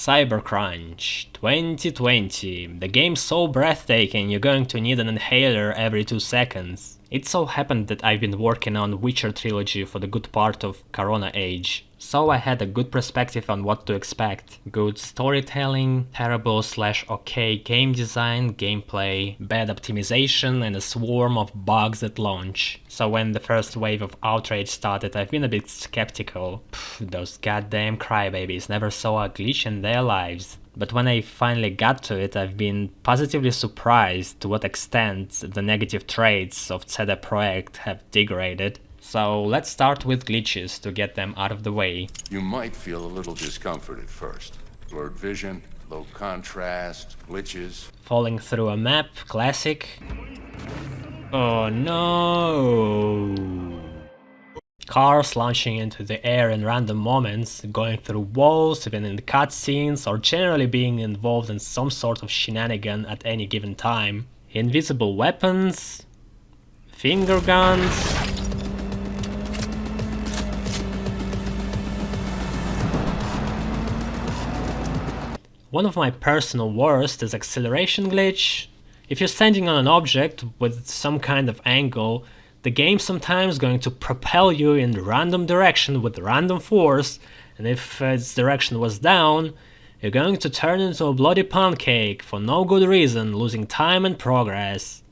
Cyberpunk 2020. The game's so breathtaking you're going to need an inhaler every 2 seconds. It so happened that I've been working on Witcher trilogy for the good part of Corona age, so I had a good perspective on what to expect. Good storytelling, terrible/okay game design, gameplay, bad optimization and a swarm of bugs at launch. So when the first wave of outrage started, I've been a bit skeptical. Those goddamn crybabies never saw a glitch in their lives. But when I finally got to it, I've been positively surprised to what extent the negative traits of CD Projekt have degraded. So let's start with glitches to get them out of the way. You might feel a little discomfort at first. Blurred vision, low contrast, glitches. Falling through a map, classic. Oh no! Cars launching into the air in random moments, going through walls, even in the cutscenes, or generally being involved in some sort of shenanigan at any given time. Invisible weapons, finger guns. One of my personal worst is acceleration glitch. If you're standing on an object with some kind of angle, the game's sometimes going to propel you in random direction with random force, and if its direction was down, you're going to turn into a bloody pancake for no good reason, losing time and progress.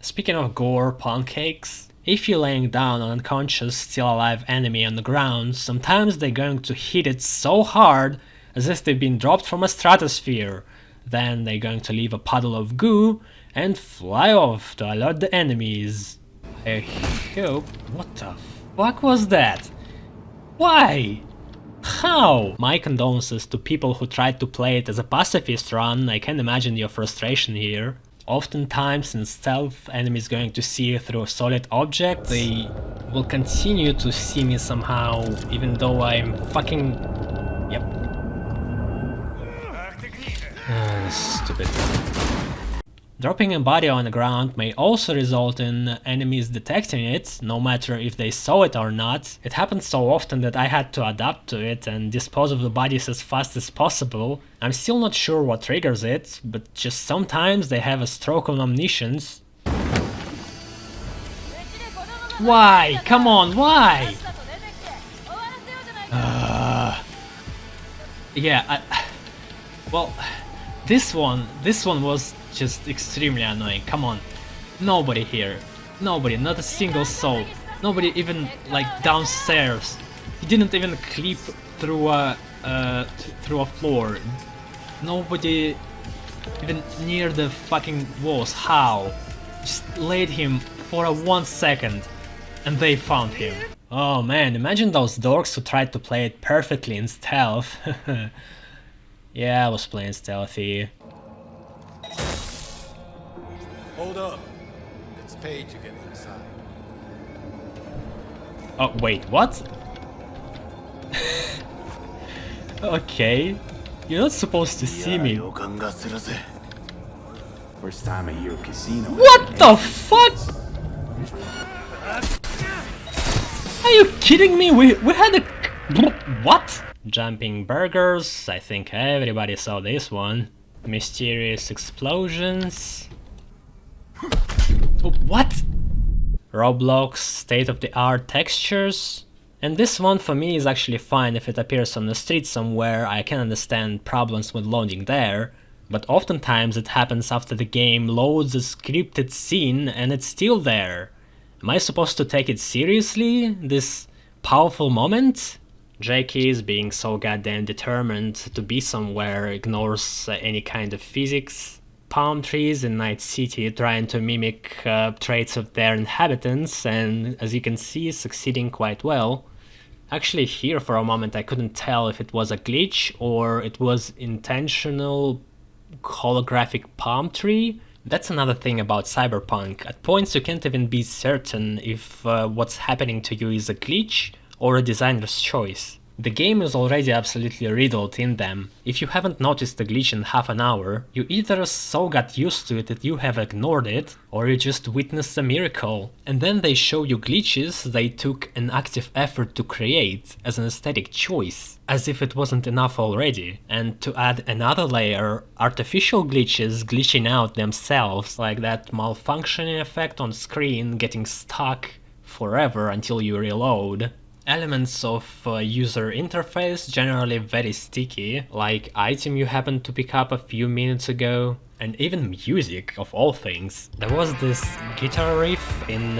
Speaking of gore pancakes, if you're laying down an unconscious, still alive enemy on the ground, sometimes they're going to hit it so hard as if they've been dropped from a stratosphere. Then they're going to leave a puddle of goo and fly off to alert the enemies. I hope... What the fuck was that? Why? How? My condolences to people who tried to play it as a pacifist run. I can imagine your frustration here. Oftentimes in stealth, enemies going to see you through a solid object. They will continue to see me somehow, even though I'm fucking... Yep. Stupid. Dropping a body on the ground may also result in enemies detecting it, no matter if they saw it or not. It happens so often that I had to adapt to it and dispose of the bodies as fast as possible. I'm still not sure what triggers it, but just sometimes they have a stroke of omniscience. Why? Come on, why? Well, this one was just extremely annoying. Come on, nobody here, nobody, not a single soul, nobody even like downstairs. He didn't even creep through a floor. Nobody even near the fucking walls. How? Just laid him for a 1 second, and they found him. Oh man, imagine those dorks who tried to play it perfectly in stealth. Yeah, I was playing stealthy. Hold up. It's paid to get inside. Oh, wait, what? Okay. You're not supposed to see me. First time at your casino. What the fuck? Are you kidding me? We had a... What? Jumping burgers. I think everybody saw this one. Mysterious explosions. Oh, what? Roblox state-of-the-art textures. And this one for me is actually fine if it appears on the street somewhere. I can understand problems with loading there, but oftentimes it happens after the game loads a scripted scene and it's still there. Am I supposed to take it seriously, this powerful moment? Jakey's being so goddamn determined to be somewhere ignores any kind of physics. Palm trees in Night City trying to mimic traits of their inhabitants, and as you can see, succeeding quite well. Actually, here for a moment I couldn't tell if it was a glitch or it was intentional holographic palm tree. That's another thing about Cyberpunk. At points you can't even be certain if what's happening to you is a glitch or a designer's choice. The game is already absolutely riddled in them. If you haven't noticed the glitch in half an hour, you either so got used to it that you have ignored it, or you just witnessed a miracle. And then they show you glitches they took an active effort to create as an aesthetic choice, as if it wasn't enough already. And to add another layer, artificial glitches glitching out themselves, like that malfunctioning effect on screen getting stuck forever until you reload. Elements of user interface generally very sticky, like item you happened to pick up a few minutes ago, and even music of all things. There was this guitar riff in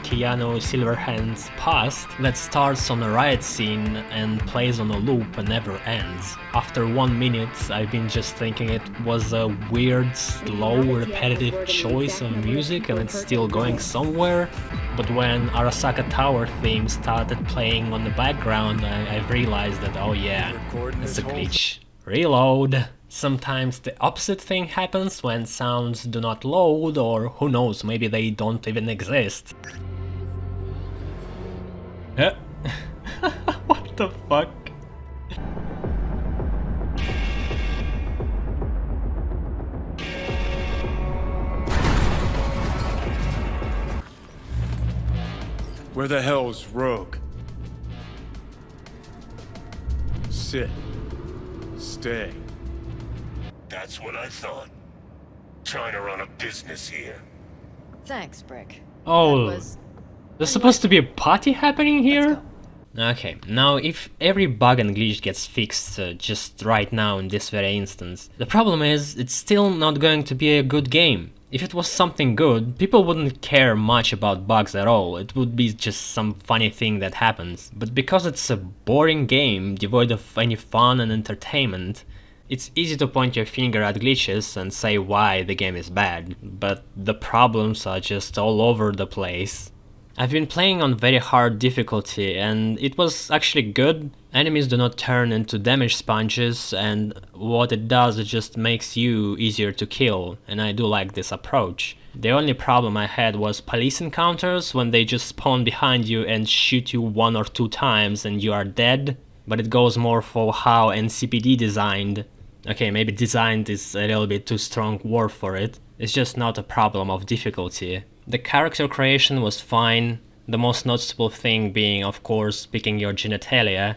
Keanu Silverhand's Past that starts on a riot scene and plays on a loop and never ends. After 1 minute I've been just thinking it was a weird, slow, repetitive choice of music and it's still going somewhere. But when Arasaka Tower theme started playing on the background, I've realized that, oh yeah, it's a glitch. Reload! Sometimes the opposite thing happens when sounds do not load, or who knows, maybe they don't even exist. What the fuck? Where the hell's Rogue? Sit. Stay. That's what I thought. Trying to run a business here. Thanks, Brick. Oh, That was... there's supposed to be a party happening Let's here? go. Okay, now if every bug and glitch gets fixed just right now in this very instance, the problem is it's still not going to be a good game. If it was something good, people wouldn't care much about bugs at all, it would be just some funny thing that happens. But because it's a boring game, devoid of any fun and entertainment, it's easy to point your finger at glitches and say why the game is bad, but the problems are just all over the place. I've been playing on very hard difficulty and it was actually good. Enemies do not turn into damage sponges and what it does it just makes you easier to kill, and I do like this approach. The only problem I had was police encounters when they just spawn behind you and shoot you 1 or 2 times and you are dead, but it goes more for how NCPD designed. Okay, maybe designed is a little bit too strong word for it. It's just not a problem of difficulty. The character creation was fine, the most noticeable thing being of course picking your genitalia.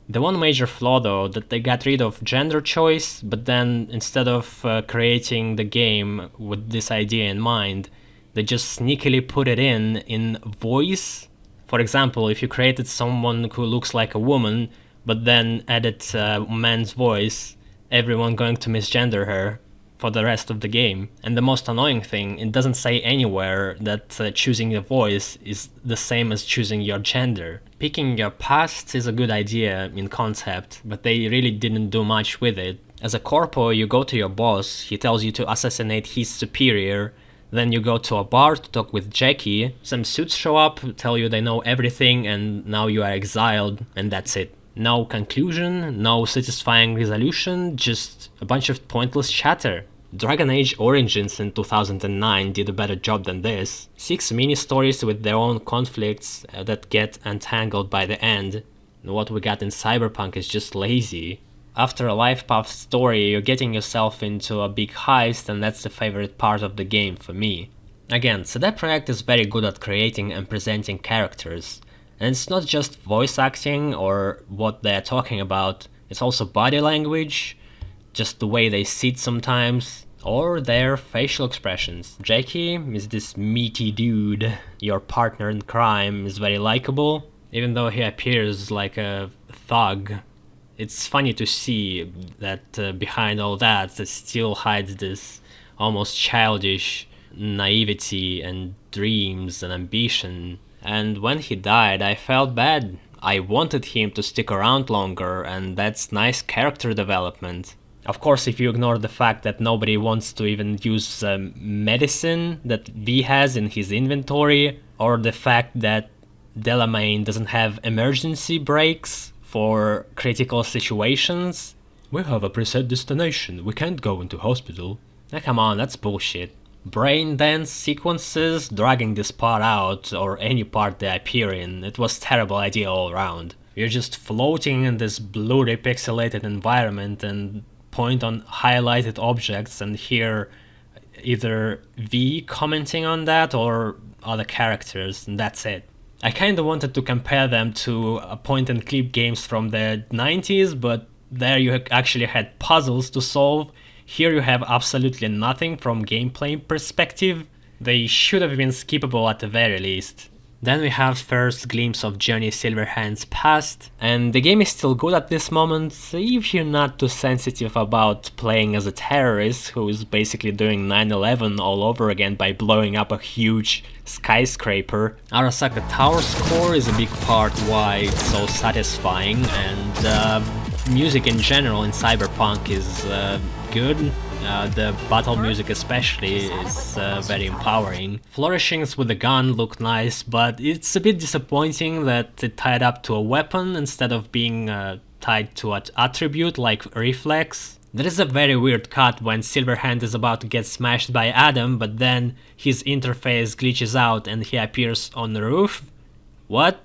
The one major flaw though, that they got rid of gender choice, but then instead of creating the game with this idea in mind, they just sneakily put it in voice. For example, if you created someone who looks like a woman, but then added a man's voice, everyone going to misgender her for the rest of the game. And the most annoying thing, it doesn't say anywhere that choosing a voice is the same as choosing your gender. Picking your past is a good idea in concept, but they really didn't do much with it. As a corpo, you go to your boss, he tells you to assassinate his superior, then you go to a bar to talk with Jackie, some suits show up, tell you they know everything and now you are exiled, and that's it. No conclusion, no satisfying resolution, just a bunch of pointless chatter. Dragon Age Origins in 2009 did a better job than this. 6 mini-stories with their own conflicts that get entangled by the end. What we got in Cyberpunk is just lazy. After a life path story, you're getting yourself into a big heist, and that's the favorite part of the game for me. Again, CD Projekt is very good at creating and presenting characters. And it's not just voice acting or what they're talking about, it's also body language, just the way they sit sometimes, or their facial expressions. Jackie is this meaty dude, your partner in crime is very likable, even though he appears like a thug. It's funny to see that behind all that, it still hides this almost childish naivety and dreams and ambition. And when he died, I felt bad. I wanted him to stick around longer, and that's nice character development. Of course, if you ignore the fact that nobody wants to even use medicine that V has in his inventory, or the fact that Delamain doesn't have emergency brakes for critical situations. We have a preset destination, we can't go into hospital. Come on, that's bullshit. Brain dance sequences, dragging this part out, or any part they appear in, it was terrible idea all around. You're just floating in this blurry pixelated environment and point on highlighted objects and hear either V commenting on that or other characters, and that's it. I kinda wanted to compare them to point and click games from the 90s, but there you actually had puzzles to solve. Here you have absolutely nothing from gameplay perspective. They should have been skippable at the very least. Then we have first glimpse of Johnny Silverhand's past, and the game is still good at this moment if you're not too sensitive about playing as a terrorist who is basically doing 9/11 all over again by blowing up a huge skyscraper. Arasaka Tower score is a big part why it's so satisfying, and music in general in Cyberpunk is good. The battle music especially is very empowering. Flourishings with the gun look nice, but it's a bit disappointing that it tied up to a weapon instead of being tied to an attribute like reflex. There is a very weird cut when Silverhand is about to get smashed by Adam, but then his interface glitches out and he appears on the roof. What?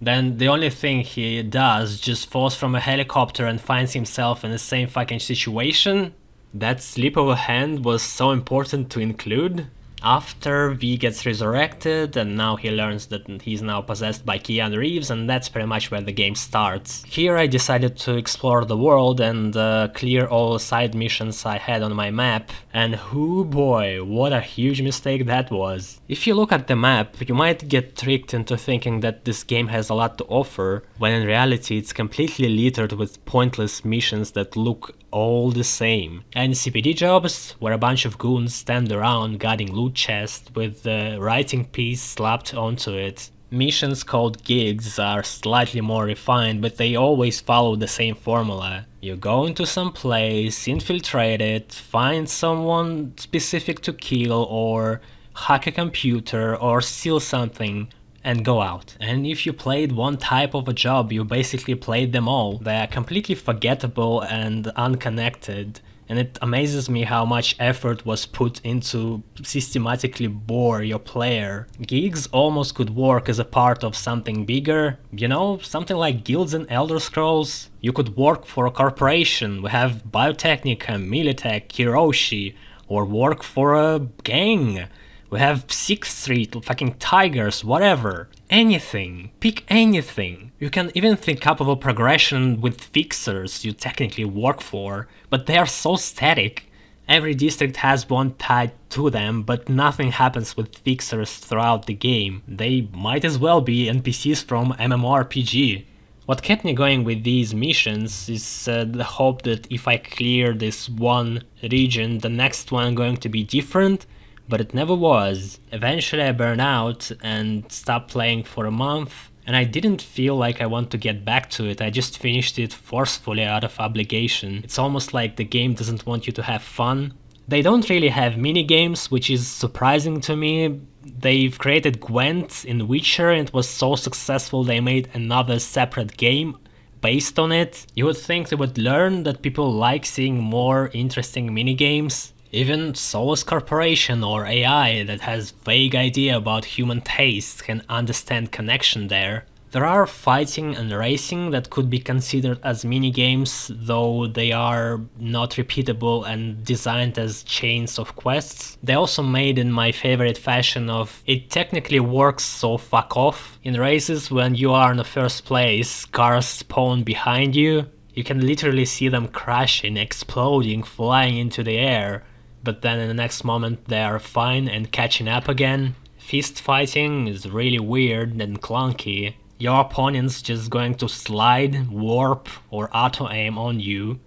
Then the only thing he does just falls from a helicopter and finds himself in the same fucking situation? That slip of a hand was so important to include. After V gets resurrected and now he learns that he's now possessed by Keanu Reeves, and that's pretty much where the game starts. Here I decided to explore the world and clear all side missions I had on my map, and hoo boy, what a huge mistake that was. If you look at the map, you might get tricked into thinking that this game has a lot to offer, when in reality it's completely littered with pointless missions that look all the same. And CPD jobs, where a bunch of goons stand around guarding loot chests with the writing piece slapped onto it. Missions called gigs are slightly more refined, but they always follow the same formula. You go into some place, infiltrate it, find someone specific to kill, or hack a computer, or steal something, and go out. And if you played one type of a job, you basically played them all. They are completely forgettable and unconnected, and it amazes me how much effort was put into systematically bore your player. Gigs almost could work as a part of something bigger, you know, something like guilds and Elder Scrolls. You could work for a corporation, we have Biotechnica, Militech, Hiroshi, or work for a gang. We have 6th Street, fucking Tigers, whatever. Anything. Pick anything. You can even think up of a progression with fixers you technically work for, but they are so static. Every district has one tied to them, but nothing happens with fixers throughout the game. They might as well be NPCs from MMORPG. What kept me going with these missions is the hope that if I clear this one region, the next one going to be different, but it never was. Eventually I burned out and stopped playing for a month, and I didn't feel like I want to get back to it. I just finished it forcefully out of obligation. It's almost like the game doesn't want you to have fun. They don't really have mini-games, which is surprising to me. They've created Gwent in Witcher and it was so successful they made another separate game based on it. You would think they would learn that people like seeing more interesting mini-games. Even Solus Corporation or AI that has vague idea about human taste can understand connection there. There are fighting and racing that could be considered as minigames, though they are not repeatable and designed as chains of quests. They also made in my favorite fashion of it technically works, so fuck off. In races, when you are in the first place, cars spawn behind you. You can literally see them crashing, exploding, flying into the air. But then in the next moment they are fine and catching up again. Fist fighting is really weird and clunky. Your opponent's just going to slide, warp, or auto-aim on you.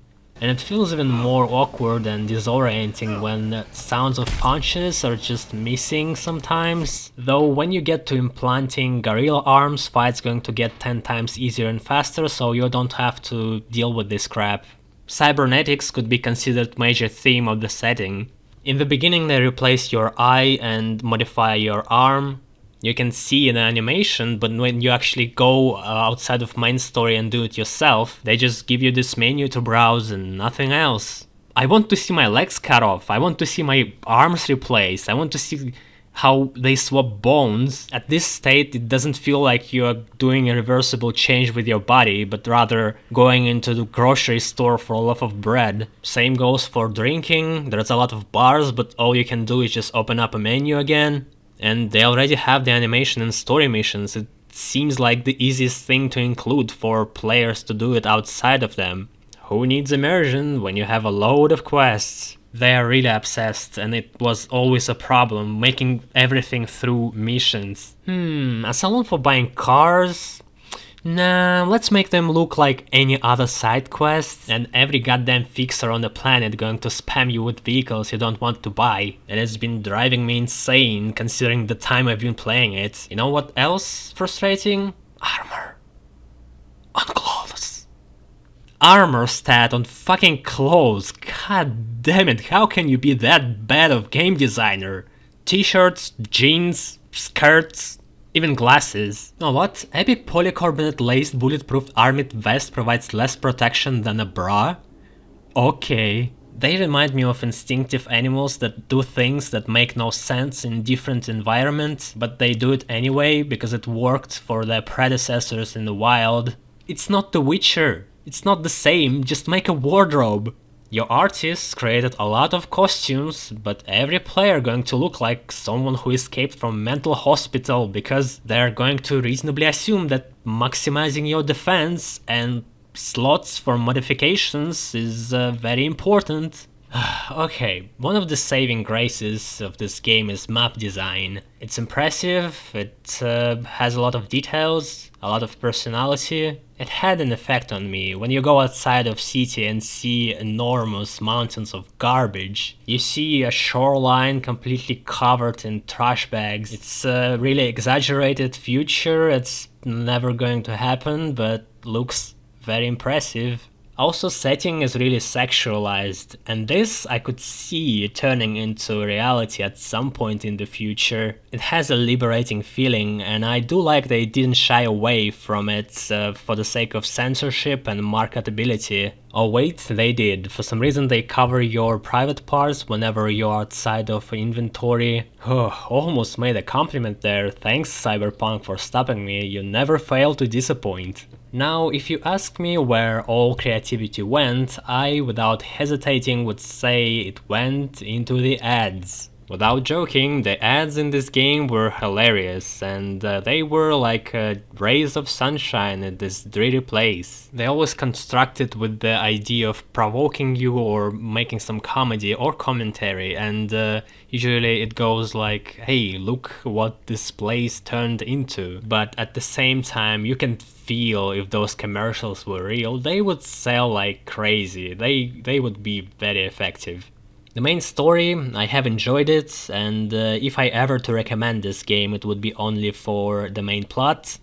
And it feels even more awkward and disorienting when sounds of punches are just missing sometimes. Though when you get to implanting gorilla arms, fight's going to get 10 times easier and faster, so you don't have to deal with this crap. Cybernetics could be considered major theme of the setting. In the beginning they replace your eye and modify your arm. You can see an animation, but when you actually go outside of main story and do it yourself, they just give you this menu to browse and nothing else. I want to see my legs cut off, I want to see my arms replaced, I want to see how they swap bones. At this state, it doesn't feel like you're doing a reversible change with your body, but rather going into the grocery store for a loaf of bread. Same goes for drinking. There's a lot of bars, but all you can do is just open up a menu again. And they already have the animation and story missions. It seems like the easiest thing to include for players to do it outside of them. Who needs immersion when you have a load of quests? They are really obsessed, and it was always a problem, making everything through missions. As someone for buying cars? Nah, let's make them look like any other side quests, and every goddamn fixer on the planet going to spam you with vehicles you don't want to buy. And it's been driving me insane, considering the time I've been playing it. You know what else frustrating? Armor. On clothes. Armor stat on fucking clothes. God damn it, how can you be that bad of game designer? T-shirts, jeans, skirts, even glasses. You know what? Epic polycarbonate laced bulletproof armored vest provides less protection than a bra? Okay. They remind me of instinctive animals that do things that make no sense in different environments, but they do it anyway because it worked for their predecessors in the wild. It's not The Witcher. It's not the same, just make a wardrobe. Your artists created a lot of costumes, but every player going to look like someone who escaped from mental hospital because they're going to reasonably assume that maximizing your defense and slots for modifications is very important. Okay, one of the saving graces of this game is map design. It's impressive, it has a lot of details, a lot of personality. It had an effect on me. When you go outside of city and see enormous mountains of garbage, you see a shoreline completely covered in trash bags. It's a really exaggerated future, it's never going to happen, but looks very impressive. Also, setting is really sexualized, and this I could see turning into reality at some point in the future. It has a liberating feeling, and I do like they didn't shy away from it for the sake of censorship and marketability. Oh wait, they did. For some reason they cover your private parts whenever you're outside of inventory. Almost made a compliment there. Thanks Cyberpunk for stopping me, you never fail to disappoint. Now, if you ask me where all creativity went, I, without hesitating, would say it went into the ads. Without joking, the ads in this game were hilarious, and they were like rays of sunshine in this dreary place. They always constructed with the idea of provoking you or making some comedy or commentary, and usually it goes like, hey, look what this place turned into. But at the same time, you can feel if those commercials were real, they would sell like crazy. They would be very effective. The main story, I have enjoyed it, and if I ever to recommend this game, it would be only for the main plot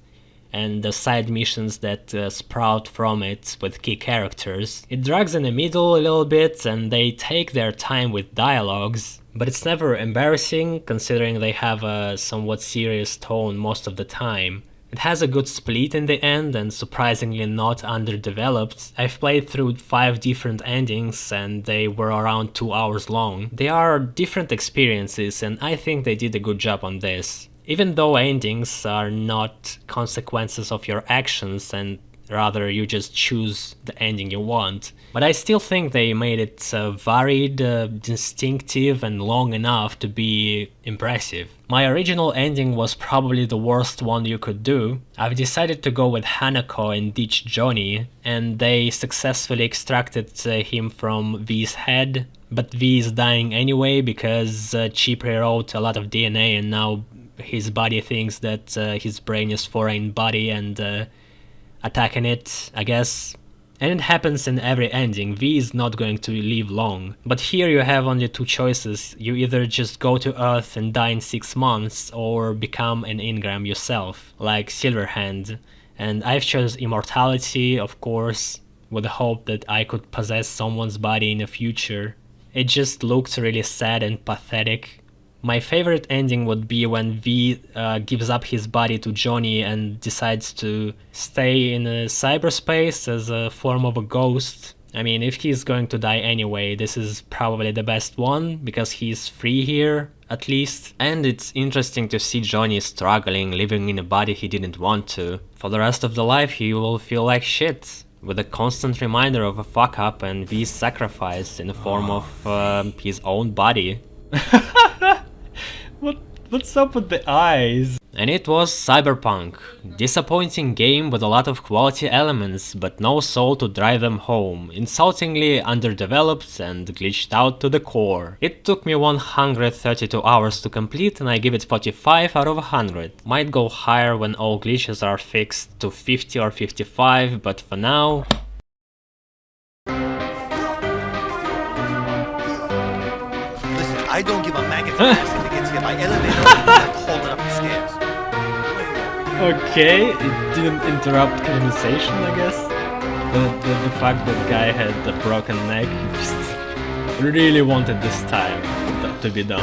and the side missions that sprout from it with key characters. It drags in the middle a little bit, and they take their time with dialogues, but it's never embarrassing considering they have a somewhat serious tone most of the time. It has a good split in the end and surprisingly not underdeveloped. I've played through 5 different endings and they were around 2 hours long. They are different experiences and I think they did a good job on this. Even though endings are not consequences of your actions and rather you just choose the ending you want. But I still think they made it varied, distinctive and long enough to be impressive. My original ending was probably the worst one you could do. I've decided to go with Hanako and ditch Johnny, and they successfully extracted him from V's head, but V is dying anyway because Chip rewrote a lot of DNA and now his body thinks that his brain is foreign body and attacking it, I guess. And it happens in every ending, V is not going to live long. But here you have only 2 choices, you either just go to Earth and die in 6 months, or become an Ingram yourself, like Silverhand. And I've chosen immortality, of course, with the hope that I could possess someone's body in the future. It just looked really sad and pathetic. My favorite ending would be when V gives up his body to Johnny and decides to stay in cyberspace as a form of a ghost. I mean, if he's going to die anyway, this is probably the best one, because he's free here, at least. And it's interesting to see Johnny struggling, living in a body he didn't want to. For the rest of the life he will feel like shit, with a constant reminder of a fuck up and be sacrificed in the form of his own body. What's up with the eyes? And it was Cyberpunk. Disappointing game with a lot of quality elements, but no soul to drive them home. Insultingly underdeveloped and glitched out to the core. It took me 132 hours to complete and I give it 45 out of 100. Might go higher when all glitches are fixed to 50 or 55, but for now... Listen, I don't give a maggot ass if it gets here by elevator. You have to hold it up the stairs. Okay, it didn't interrupt conversation, I guess. The fact that the guy had a broken neck, he just really wanted this time to be done.